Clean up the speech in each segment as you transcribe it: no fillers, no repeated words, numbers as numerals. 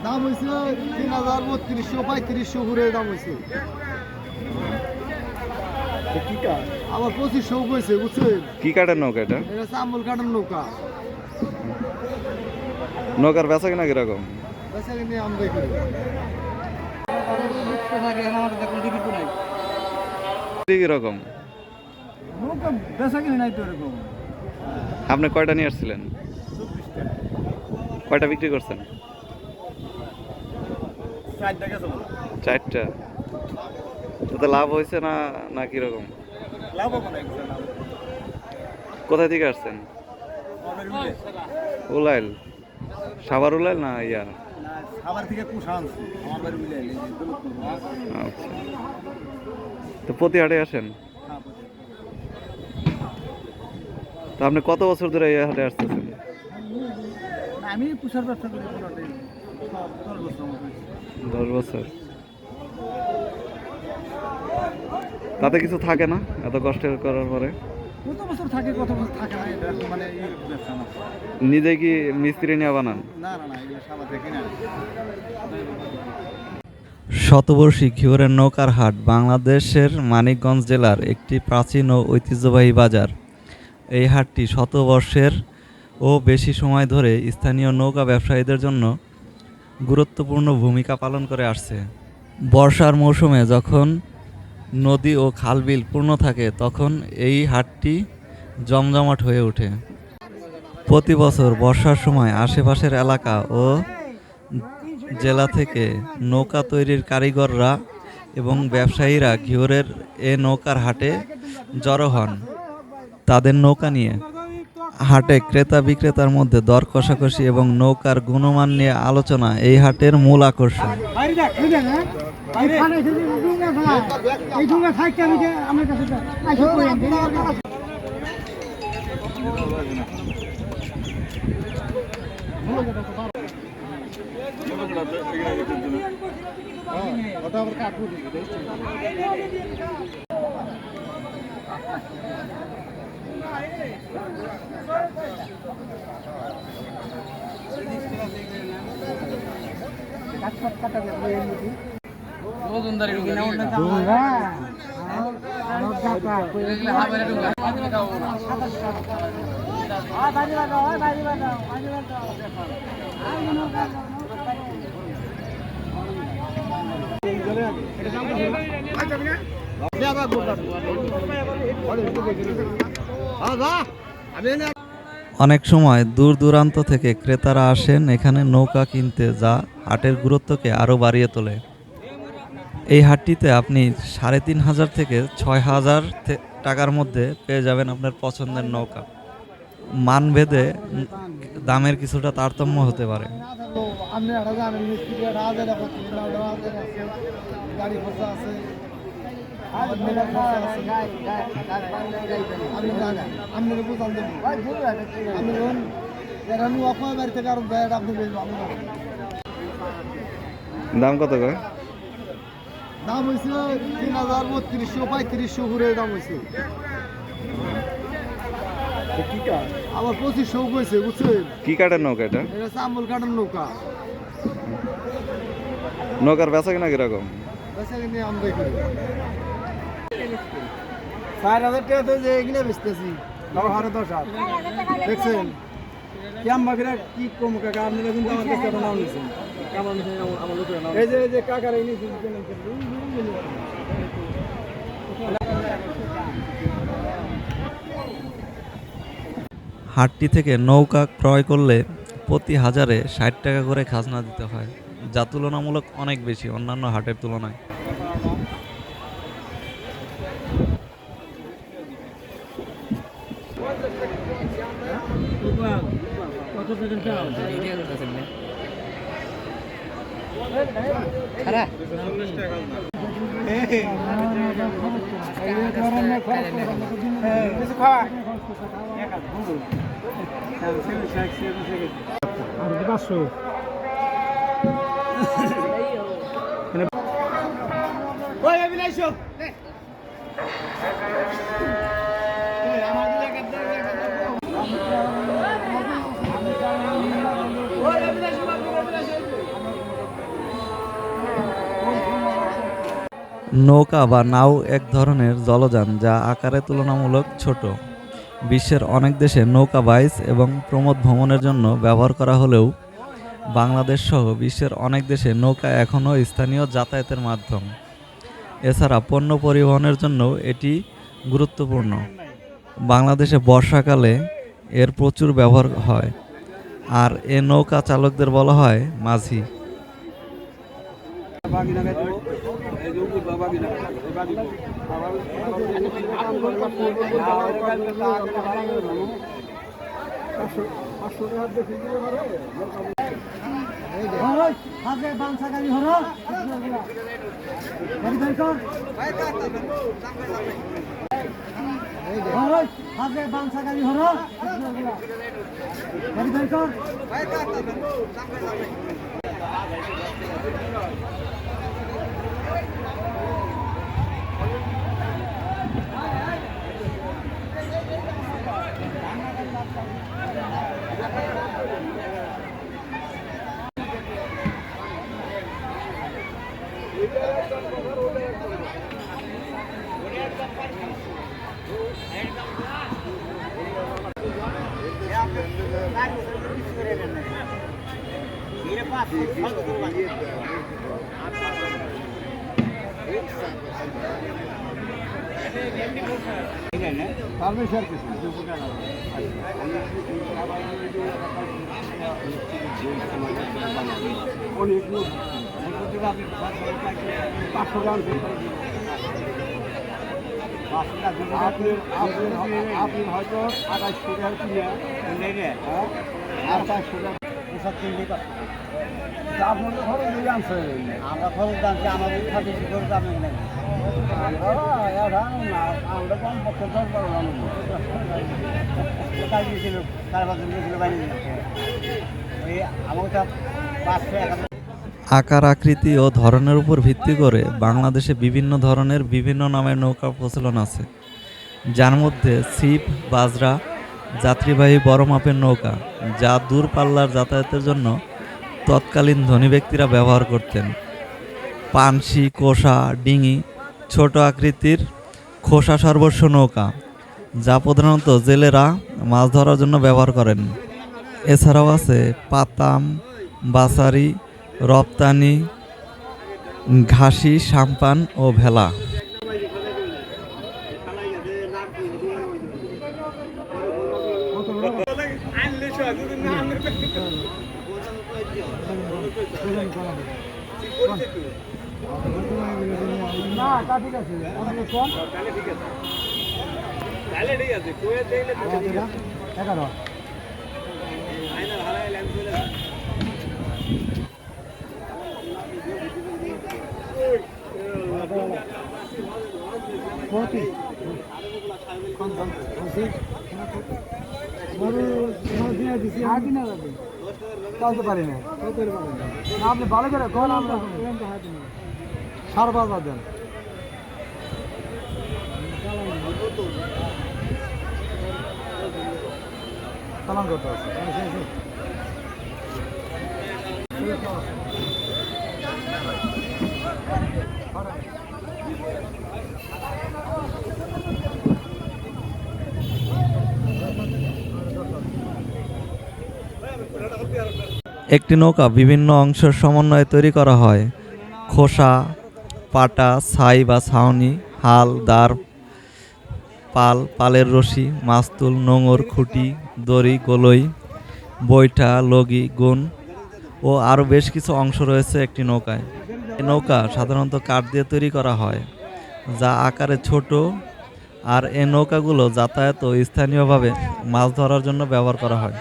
দাম হয়েছে 3000 3200 3500 দাম হয়েছে। কি কাঠ? আবার 2500 হয়েছে, বুঝছেন? কি কাঠের নৌকা এটা? এটা চাম্বল কাঠের নৌকা। নৌকার বেচা কিনা কিরকম? বেচা কিনে আমরাই করি। কিরকম? নৌকা বেচা কিনে নাই তো এরকম। আপনি কয়টা নিয়ে আসছিলেন? কয়টা বিক্রি করছেন? 4টা গেছে। 4টা। তাতে লাভ হয়েছে না না কিরকম? লাভ হবে না। কোথায় থেকে আসছেন? উলাইল? সাভার উলাইল না ইয়া? খাবার থেকে কুষাণ আমার বাড়ি মিলে আচ্ছা, তো প্রতি হাটে আসেন? তো আপনি কত বছর ধরে এই হাটে আসতেছেন? আমি কুষার ব্যবসা করি 10 বছর। তাতে কিছু থাকে না এত কষ্ট করার পরে? কত বছর থাকে কত বছর থাকে না, এটা মানে এই ব্যবসা না। নিজে কি মিস্ত্রি নিয়ে বানান? না না না, এগুলো সাবা থেকে না। শতবর্ষী ঘিওরের নৌকার হাট বাংলাদেশের মানিকগঞ্জ জেলার একটি প্রাচীন ও ঐতিহ্যবাহী বাজার। এই হাটটি শতবর্ষের ও বেশি সময় ধরে স্থানীয় নৌকা ব্যবসায়ীদের জন্য গুরুত্বপূর্ণ ভূমিকা পালন করে আসছে। বর্ষার মৌসুমে যখন নদী ও খালবিল পূর্ণ থাকে তখন এই হাটটি জমজমাট হয়ে ওঠে। প্রতি বছর বর্ষার সময় আশেপাশের এলাকা ও জেলা থেকে নৌকা তৈরির কারিগররা এবং ব্যবসায়ীরা ঘিওরের এ নৌকার হাটে জড়ো হন তাদের নৌকা নিয়ে। হাটে ক্রেতা বিক্রেতার মধ্যে দর কষাকষি এবং নৌকার গুণমান নিয়ে আলোচনা এই হাটের মূল আকর্ষণ। অনেক সময় দূর দূরান্ত থেকে ক্রেতারা আসেন এখানে নৌকা কিনতে, যা হাটের গুরুত্বকে আরও বাড়িয়ে তোলে। এই হাটটিতে আপনি 3500 থেকে 6000 টাকার মধ্যে পেয়ে যাবেন আপনার পছন্দের নৌকা। মানভেদে দামের কিছুটা তারতম্য হতে পারে। দাম কত করে? দাম হয়েছে 3000 3200 3500 দাম হয়েছে। কি কাঠ? আবার 2500 হয়েছে, বুঝছেন? কি কাঠের নৌকা এটা? এটা চাম্বল কাঠের নৌকা। নৌকার বেচা কিনা কিরকম? বেচা কিনে আমরাই করি। 4000 টাকা তো যে এগুলো বেচতেছি, 10,000 দেখছেন? কি কম কাকা, আপনারা কিন্তু আমার কাছে নাও নিছেন। এই যে কাকার এই নিছেন। হাটটি থেকে নৌকা ক্রয় করলে প্রতি হাজারে 60 টাকা করে খাজনা দিতে হয়, যা তুলনামূলক অনেক বেশি অন্যান্য হাটের তুলনায়। নৌকা বা নাও এক ধরনের জলযান যা আকারে তুলনামূলক ছোট। বিশ্বের অনেক দেশে নৌকা বাইচ এবং প্রমোদ ভ্রমণের জন্য ব্যবহার করা হলেও বাংলাদেশ সহ বিশ্বের অনেক দেশে নৌকা এখনও স্থানীয় যাতায়াতের মাধ্যম। এছাড়া পণ্য পরিবহনের জন্য এটি গুরুত্বপূর্ণ। বাংলাদেশে বর্ষাকালে এর প্রচুর ব্যবহার হয়, আর এ নৌকা চালকদের বলা হয় মাঝি। আপনি হয়তো 28 টাকা কিনে আর 500 টাকা এসব কিনলে আপনাদের খরচ দিয়ে আনছে। আমরা খরচ আনছি, আমাদের খাতে খরচ আমি নেই। আমরা কম পক্ষে 10-12 কাজ দিয়েছিল, 4-5 জন দিয়েছিল বাইরে দিচ্ছে। এই আমার 500-1000 আকার, আকৃতি ও ধরনের উপর ভিত্তি করে বাংলাদেশে বিভিন্ন ধরনের বিভিন্ন নামের নৌকা প্রচলন আছে, যার মধ্যে ছিপ, বাজরা যাত্রীবাহী বড় মাপের নৌকা, যা দূরপাল্লার যাতায়াতের জন্য তৎকালীন ধনী ব্যক্তিরা ব্যবহার করতেন। পানসি, কোষা, ডিঙি ছোট আকৃতির খোসা সর্বস্ব নৌকা, যা প্রধানত জেলেরা মাছ ধরার জন্য ব্যবহার করেন। এছাড়াও আছে পাতাম, বাসারি, রপ্তানি, ঘাসি, সাম্পান ও ভেলা। না তা ঠিক আছে, কম তাহলে ঠিক আছে, 11 চলতে পারি না, আপনি ভালো করে কল আমরা 5.5 দেন। চালান করতে আছে একটি নৌকা বিভিন্ন অংশের সমন্বয়ে তৈরি করা হয়। খোসা, পাটা, ছাই বা ছাউনি, হাল, দাঁড়, পাল, পালের রশি, মাস্তুল, নোঙর, খুঁটি, দড়ি, গোলই, বৈঠা, লগি, গুণ ও আরও বেশ কিছু অংশ রয়েছে একটি নৌকায়। এই নৌকা সাধারণত কাঠ দিয়ে তৈরি করা হয়, যা আকারে ছোট, আর এই নৌকাগুলো যাতায়াত ও স্থানীয়ভাবে মাছ ধরার জন্য ব্যবহার করা হয়।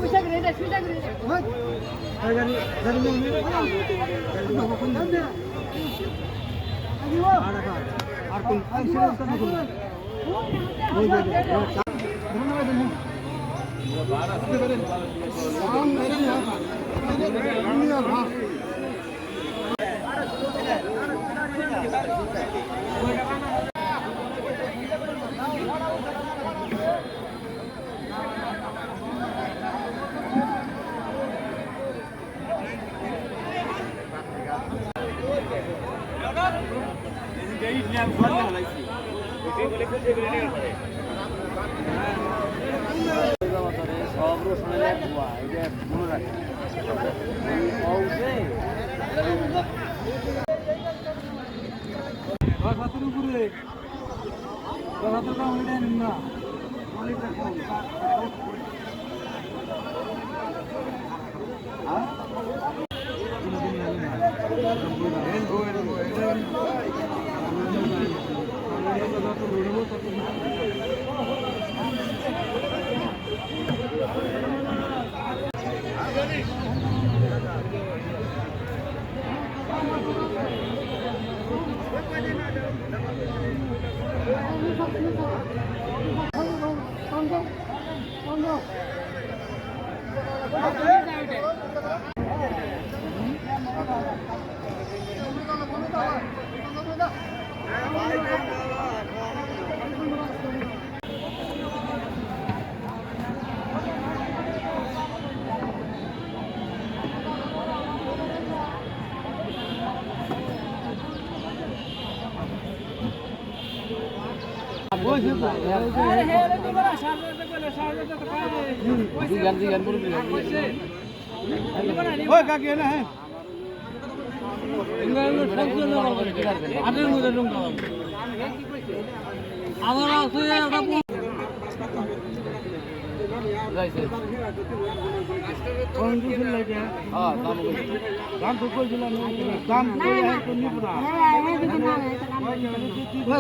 Uçak nerede? সব রসুনের ধোয়া এটা মনে রাখে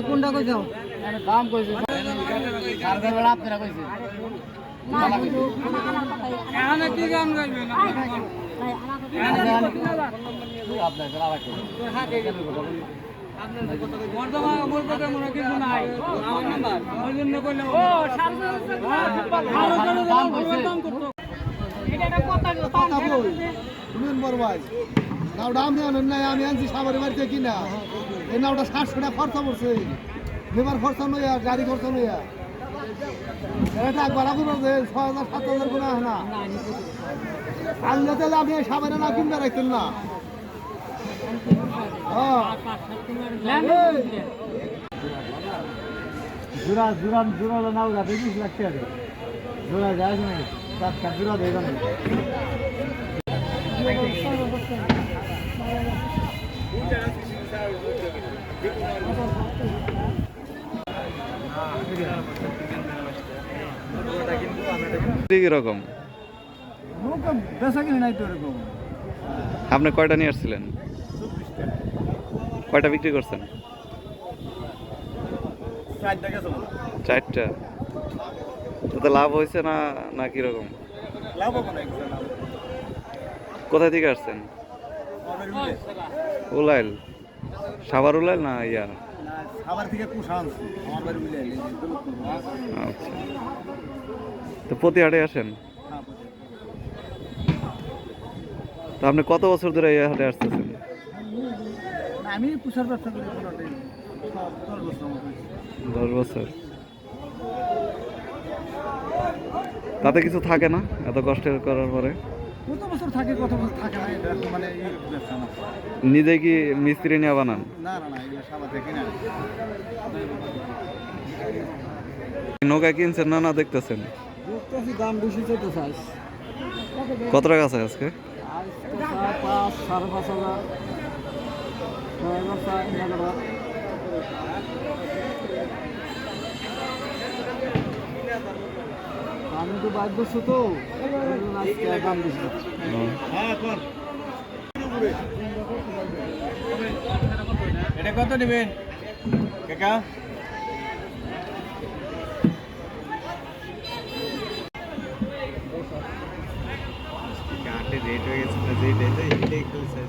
কোনটা কইছো দাম কইছো আপনারা কইছে এখানে কি গান গাইবেন আমি আনছি সাবারের বাড়িতে কিনা এই নাওটা 700 টাকা খরচা পড়ছে লেবার খরচা নইয়া গাড়ি খরচা নইয়া এটা একবার আগুন 6,000-7,000 গুণা না আনলে তাহলে আপনি সাবারে না কিনবে রাখতেন না জোড়া জোড়া জোড়া নাও যাবে 20 লাখ টাকা জোড়া যায় না টাকা জোড়া দেবে না কিরকম বেচা কিনে নাই তো এরকম আপনি কয়টা নিয়ে আসছিলেন? কয়টা বিক্রি করছেন? 4টা। তাতে লাভ হয়েছে না না কিরকম? লাভ হবে না কোথায় থেকে আসছেন? উলাইল। সাভার উলাইল না ইয়া? সাভার থেকে কুষাণ আমার বাড়ি উলাইল। আচ্ছা, তো প্রতি হাটে আসেন? তো আপনি কত বছর ধরে এই হাটে আসতেছেন? আমি কুষার ব্যবসা করি 10 বছর। তাতে কিছু থাকে না এত কষ্ট করার পরে? কত বছর থাকে কত বছর থাকে না এটা মানে এই ব্যবসা না। নিজে কি মিস্ত্রি নিয়ে বানান? না না না এগুলো সাভার থেকে কিনা। নৌকা কিনছেন না না দেখতেছেন? দেখতেছি দাম বেশি চাইতে চাইছ। কত টাকা আছে আজকে? 5, 5.5 হাজার। আমি তো বাইক বসছো তো আজকে দাম বেশি। এটা কত নেবেন কাকা? রেট হয়ে গেছে এটাই খেলছে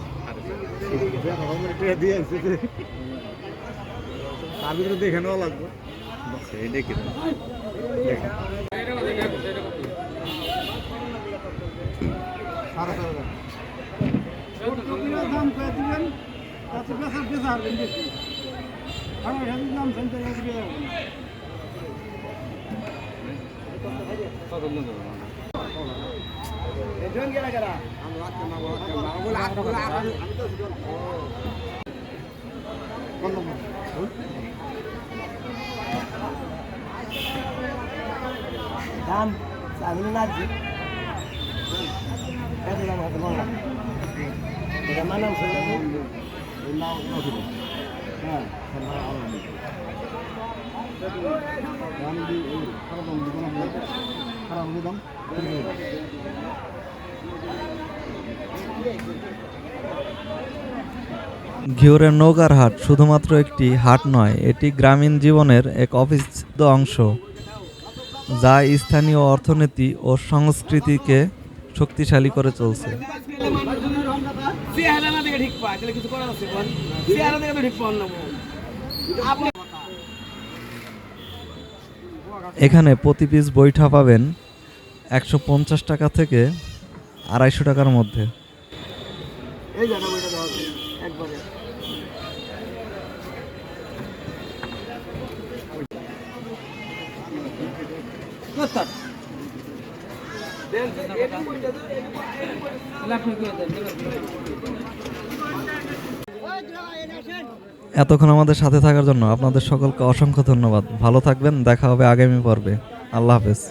দিয়ে আসছে তার ভিতরে দেখে নেওয়া লাগবে এটাই কি দাম করে দিবেন তাতে বেচার বেচার বেশি আমার সাথে দাম শুনতে দাম চাইলে লাগছে কত দাম হবে বলো এটা মানাম ছিল নাও হ্যাঁ দাম দি খারাপ দাম দিব না খারাপ দাম ঘিওরের নৌকার হাট শুধুমাত্র একটি হাট নয়, এটি গ্রামীণ জীবনের এক অবিচ্ছেদ্য অংশ, যা স্থানীয় অর্থনীতি ও সংস্কৃতিকে শক্তিশালী করে চলছে। এখানে প্রতি পিস বৈঠা পাবেন 150 টাকা থেকে 250 টাকার মধ্যে। এই জায়গা বইটা দাও একবারে এতক্ষণ আমাদের সাথে থাকার জন্য আপনাদের সকলকে অসংখ্য ধন্যবাদ। ভালো থাকবেন, দেখা হবে আগামী পর্বে। আল্লাহ হাফেজ।